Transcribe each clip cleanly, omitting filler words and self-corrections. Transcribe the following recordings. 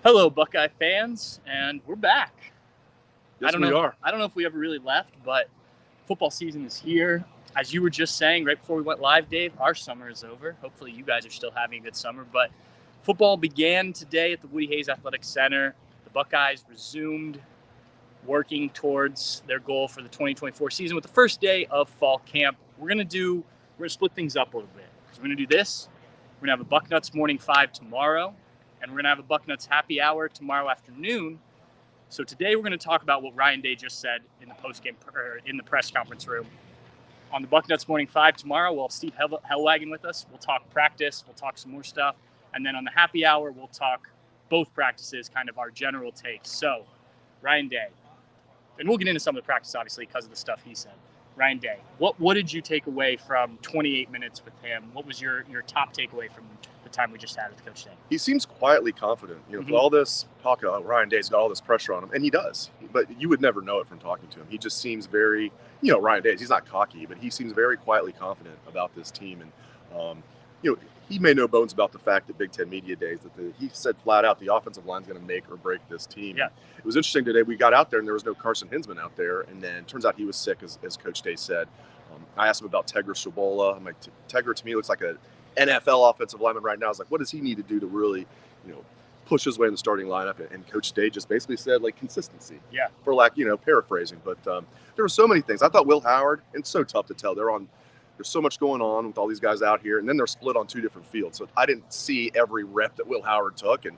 Hello, Buckeye fans, and we're back. Yes, we are. I don't know if we ever really left, but football season is here. As you were just saying right before we went live, Dave, our summer is over. Hopefully you guys are still having a good summer, but football began today at the Woody Hayes Athletic Center. The Buckeyes resumed working towards their goal for the 2024 season with the first day of fall camp. We're going to split things up a little bit. So we're going to do this. We're going to have a Bucknuts Morning 5 tomorrow, and we're going to have a Bucknuts Happy Hour tomorrow afternoon. So today we're going to talk about what Ryan Day just said in the postgame or in the press conference room. On the Bucknuts Morning 5 tomorrow, we'll have Steve Hellwagon with us. We'll talk practice. We'll talk some more stuff. And then on the Happy Hour, we'll talk both practices, kind of our general takes. So, Ryan Day, and we'll get into some of the practice, obviously, because of the stuff he said. Ryan Day, what did you take away from 28 minutes with him? What was your top takeaway from the time we just had with Coach Day? He seems quietly confident. With all this talk about Ryan Day's got all this pressure on him, and he does. But you would never know it from talking to him. He just seems very, Ryan Day, he's not cocky, but he seems very quietly confident about this team. And, he made no bones about the fact that Big Ten Media Days that he said flat out the offensive line is going to make or break this team. Yeah. It was interesting today. We got out there and there was no Carson Hinsman out there, and then it turns out he was sick, as Coach Day said. I asked him about Tegra Shabola. I'm like, Tegra to me looks like an NFL offensive lineman right now. I was like, what does he need to do to really, push his way in the starting lineup? And Coach Day just basically said, like, consistency. Yeah. For paraphrasing. But there were so many things. I thought Will Howard, and it's so tough to tell. There's so much going on with all these guys out here, and then they're split on two different fields. So I didn't see every rep that Will Howard took, and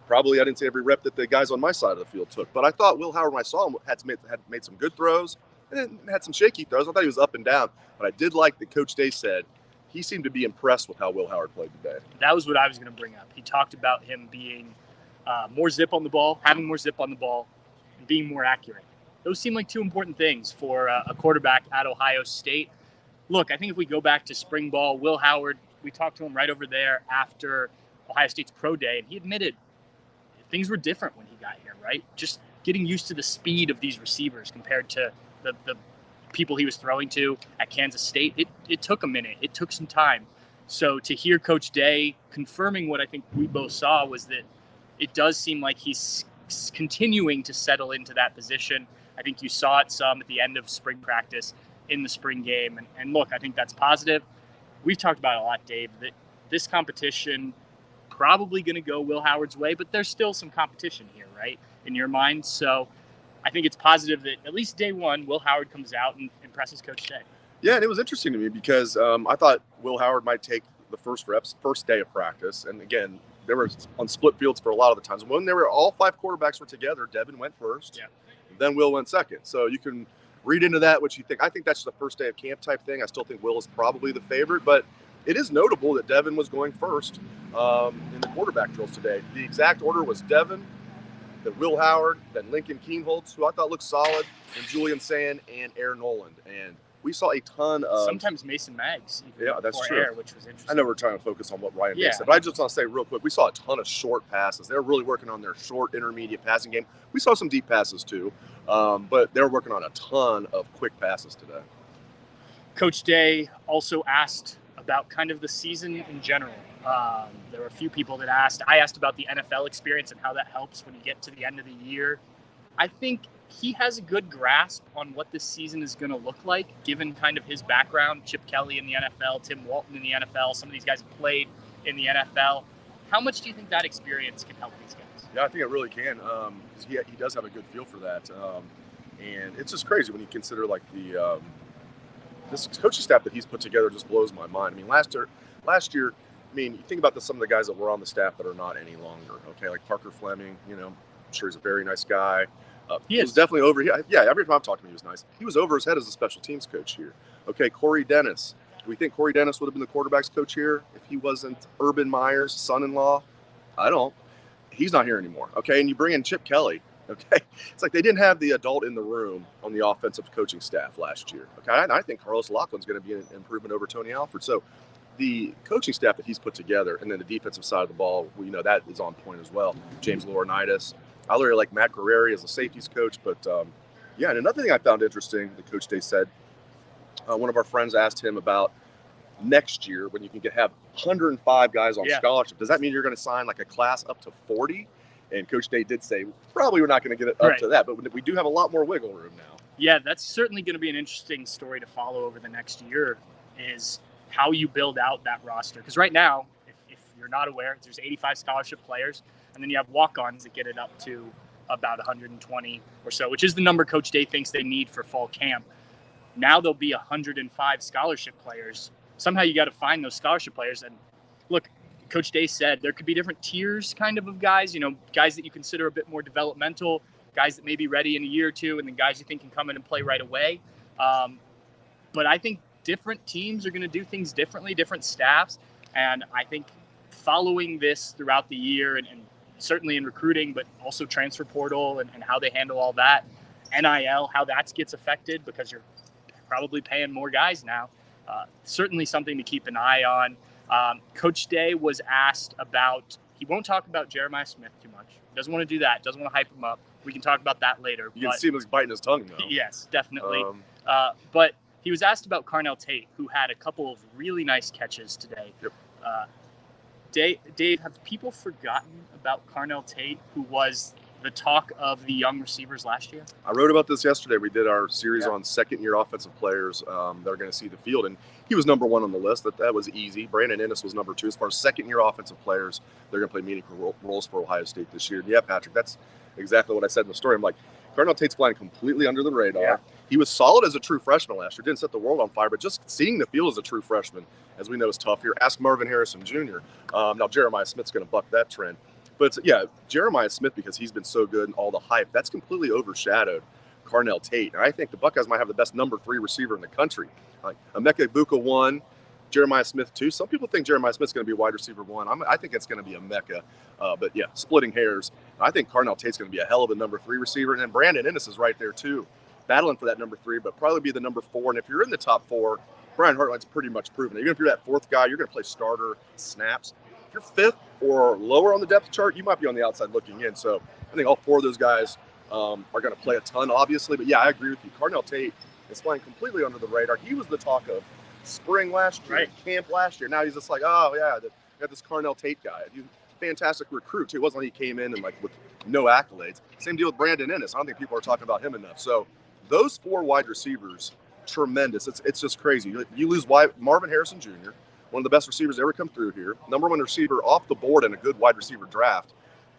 probably I didn't see every rep that the guys on my side of the field took. But I thought Will Howard, when I saw him, had made some good throws and then had some shaky throws. I thought he was up and down. But I did like that Coach Day said he seemed to be impressed with how Will Howard played today. That was what I was going to bring up. He talked about him being more zip on the ball, having more zip on the ball, and being more accurate. Those seem like two important things for a quarterback at Ohio State. Look, I think if we go back to spring ball, Will Howard, we talked to him right over there after Ohio State's pro day, and he admitted things were different when he got here, right? Just getting used to the speed of these receivers compared to the people he was throwing to at Kansas State. It took a minute. It took some time. So to hear Coach Day confirming what I think we both saw was that it does seem like he's continuing to settle into that position. I think you saw it some at the end of spring practice in the spring game. And look, I think that's positive. We've talked about it a lot, Dave, that this competition probably going to go Will Howard's way, but there's still some competition here, right, in your mind. So I think it's positive that at least day one, Will Howard comes out and impresses Coach Day. Yeah, and it was interesting to me because I thought Will Howard might take the first reps, first day of practice. And again, they were on split fields for a lot of the times. When they were all five quarterbacks were together, Devin went first, and then Will went second. So you can read into that what you think. I think that's the first day of camp type thing. I still think Will is probably the favorite, but it is notable that Devin was going first in the quarterback drills today. The exact order was Devin, then Will Howard, then Lincoln Kienholz, who I thought looked solid, and Julian Sand and Aaron Noland. And we saw a ton of... Sometimes Mason Maggs. Yeah, that's true. Which was interesting. I know we're trying to focus on what Ryan Day said, but I just want to say real quick, we saw a ton of short passes. They're really working on their short, intermediate passing game. We saw some deep passes too, but they're working on a ton of quick passes today. Coach Day also asked about kind of the season in general. There were a few people that asked. I asked about the NFL experience and how that helps when you get to the end of the year. I think he has a good grasp on what this season is going to look like, given kind of his background. Chip Kelly in the NFL, Tim Walton in the NFL. Some of these guys have played in the NFL. How much do you think that experience can help these guys? Yeah, I think it really can. He does have a good feel for that. And it's just crazy when you consider like this coaching staff that he's put together just blows my mind. I mean, last year, I mean, you think about some of the guys that were on the staff that are not any longer. Okay, like Parker Fleming. I'm sure he's a very nice guy. He was definitely over here. Yeah, every time I've talked to him, he was nice. He was over his head as a special teams coach here. Okay, Corey Dennis. Do we think Corey Dennis would have been the quarterback's coach here if he wasn't Urban Meyer's son-in-law? I don't. He's not here anymore. Okay, and you bring in Chip Kelly. Okay, it's like they didn't have the adult in the room on the offensive coaching staff last year. Okay, and I think Carlos Laughlin's going to be an improvement over Tony Alford. So the coaching staff that he's put together, and then the defensive side of the ball, that is on point as well. James Laurinaitis. I really like Matt Guerreri as a safeties coach, but and another thing I found interesting, the Coach Day said, one of our friends asked him about next year when you can have 105 guys on scholarship. Does that mean you're going to sign like a class up to 40? And Coach Day did say, probably we're not going to get it up to that, but we do have a lot more wiggle room now. Yeah, that's certainly going to be an interesting story to follow over the next year, is how you build out that roster. Because right now, if you're not aware, there's 85 scholarship players, and then you have walk-ons that get it up to about 120 or so, which is the number Coach Day thinks they need for fall camp. Now there'll be 105 scholarship players. Somehow you got to find those scholarship players. And look, Coach Day said there could be different tiers kind of guys, guys that you consider a bit more developmental, guys that may be ready in a year or two, and then guys you think can come in and play right away. But I think different teams are going to do things differently, different staffs. And I think following this throughout the year and certainly in recruiting, but also transfer portal and how they handle all that, NIL, how that gets affected because you're probably paying more guys now. Certainly something to keep an eye on. Coach Day was asked about, he won't talk about Jeremiah Smith too much. He doesn't want to do that. Doesn't want to hype him up. We can talk about that later. You can see him biting his tongue, though. Yes, definitely. But he was asked about Carnell Tate, who had a couple of really nice catches today. Yep. Dave, have people forgotten about Carnell Tate, who was the talk of the young receivers last year? I wrote about this yesterday. We did our series on second-year offensive players that are going to see the field, and he was number one on the list. That was easy. Brandon Ennis was number two. As far as second-year offensive players, they're going to play meaningful roles for Ohio State this year. Yeah, Patrick, that's exactly what I said in the story. I'm like, Carnell Tate's flying completely under the radar. Yeah. He was solid as a true freshman last year. Didn't set the world on fire, but just seeing the field as a true freshman, as we know, is tough here. Ask Marvin Harrison Jr. Now, Jeremiah Smith's going to buck that trend. But, yeah, Jeremiah Smith, because he's been so good and all the hype, that's completely overshadowed Carnell Tate. And I think the Buckeyes might have the best number 3 receiver in the country. Like Emeka Egbuka 1, Jeremiah Smith 2. Some people think Jeremiah Smith's going to be wide receiver 1. I think it's going to be Emeka. But, yeah, splitting hairs. I think Carnell Tate's going to be a hell of a number 3 receiver. And then Brandon Ennis is right there, too, battling for that number 3, but probably be the number 4. And if you're in the top 4, Brian Hartline's pretty much proven it. Even if you're that 4th guy, you're going to play starter snaps. If you're 5th or lower on the depth chart, you might be on the outside looking in. So I think all 4 of those guys are going to play a ton, obviously. But, yeah, I agree with you. Carnell Tate is flying completely under the radar. He was the talk of spring last year, camp last year. Now he's just like, oh, yeah, got this Carnell Tate guy. Fantastic recruit, too. It wasn't like he came in and, like, with no accolades. Same deal with Brandon Ennis. I don't think people are talking about him enough. So those 4 wide receivers, tremendous. It's just crazy. You lose Marvin Harrison Jr., one of the best receivers ever come through here, number 1 receiver off the board in a good wide receiver draft.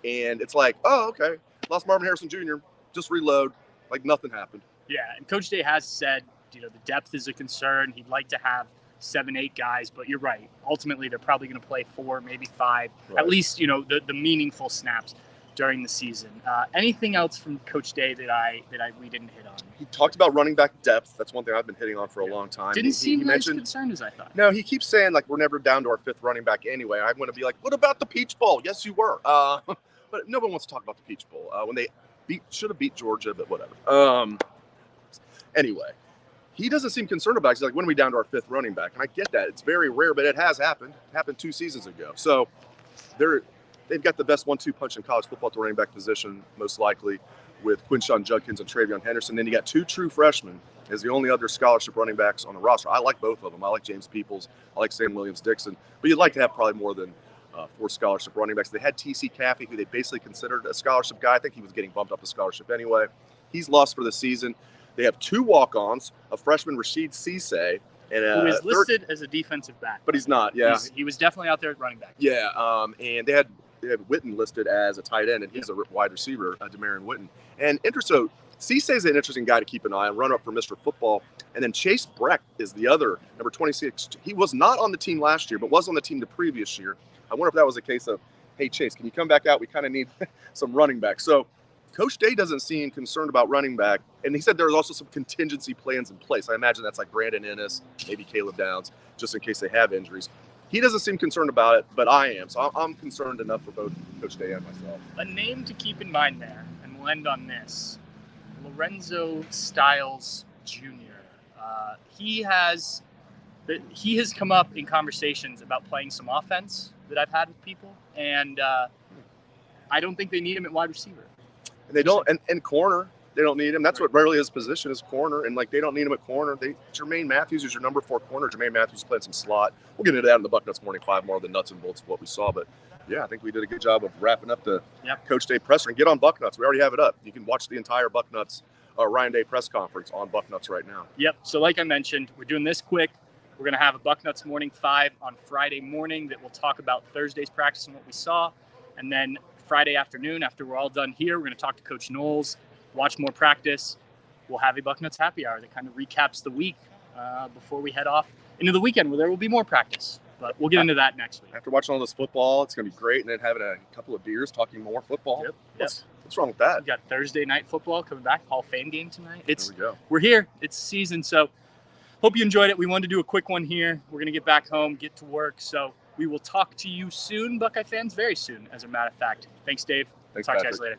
And it's like, oh, okay, lost Marvin Harrison Jr., just reload, like nothing happened. Yeah, and Coach Day has said, the depth is a concern. He'd like to have 7, 8 guys, but you're right. Ultimately, they're probably going to play 4, maybe 5, at least, the meaningful snaps during the season. Anything else from Coach Day that we didn't hit on? He talked about running back depth. That's one thing I've been hitting on for a long time. Didn't seem as concerned as I thought. No, he keeps saying, like, we're never down to our 5th running back anyway. I want to be like, what about the Peach Bowl? Yes, you were. But no one wants to talk about the Peach Bowl when they should have beat Georgia, but whatever. Anyway, he doesn't seem concerned about it. He's like, when are we down to our 5th running back? And I get that. It's very rare, but it has happened. It happened 2 seasons ago. So they've got the best 1-2 punch in college football at the running back position, most likely, with Quinshon Judkins and Travion Henderson. Then you got 2 true freshmen as the only other scholarship running backs on the roster. I like both of them. I like James Peoples. I like Sam Williams-Dixon. But you'd like to have probably more than 4 scholarship running backs. They had T.C. Caffey, who they basically considered a scholarship guy. I think he was getting bumped up to scholarship anyway. He's lost for the season. They have 2 walk-ons, a freshman, Rashid Cisse, and who is listed as a defensive back. But he's not, yeah. He was definitely out there at running back. Yeah, and they had Witten listed as a tight end, and he's a wide receiver, Demarion Witten. And so Cisse is an interesting guy to keep an eye on, runner-up for Mr. Football. And then Chase Brecht is the other, number 26. He was not on the team last year, but was on the team the previous year. I wonder if that was a case of, hey, Chase, can you come back out? We kind of need some running back. So Coach Day doesn't seem concerned about running back. And he said there's also some contingency plans in place. I imagine that's like Brandon Ennis, maybe Caleb Downs, just in case they have injuries. He doesn't seem concerned about it, but I am. So I'm concerned enough for both Coach Day and myself. A name to keep in mind there, and we'll end on this, Lorenzo Styles Jr. He has come up in conversations about playing some offense that I've had with people, and I don't think they need him at wide receiver. And they don't, and corner, they don't need him. That's what rarely his position is, corner, and like they don't need him at corner. Jermaine Matthews is your number 4 corner. Jermaine Matthews is playing some slot. We'll get into that in the Bucknuts Morning 5, more of the nuts and bolts of what we saw. But Yeah, I think we did a good job of wrapping up the Yep. Coach Day presser. And get on Bucknuts. We already have it up. You can watch the entire Bucknuts Ryan Day press conference on Bucknuts right now. Yep. So like I mentioned, we're doing this quick. We're going to have a Bucknuts Morning 5 on Friday morning that will talk about Thursday's practice and what we saw. And then Friday afternoon, after we're all done here, we're going to talk to Coach Knowles, watch more practice. We'll have a Bucknuts happy hour that kind of recaps the week before we head off into the weekend where there will be more practice. But we'll get into that next week. After watching all this football, it's going to be great. And then having a couple of beers, talking more football. Yep. What's wrong with that? We got Thursday night football coming back, Hall of Fame game tonight. There we go. We're here. It's season, so hope you enjoyed it. We wanted to do a quick one here. We're going to get back home, get to work. So we will talk to you soon, Buckeye fans, very soon, as a matter of fact. Thanks, Dave. Thanks, Talk Patrick. to you guys later.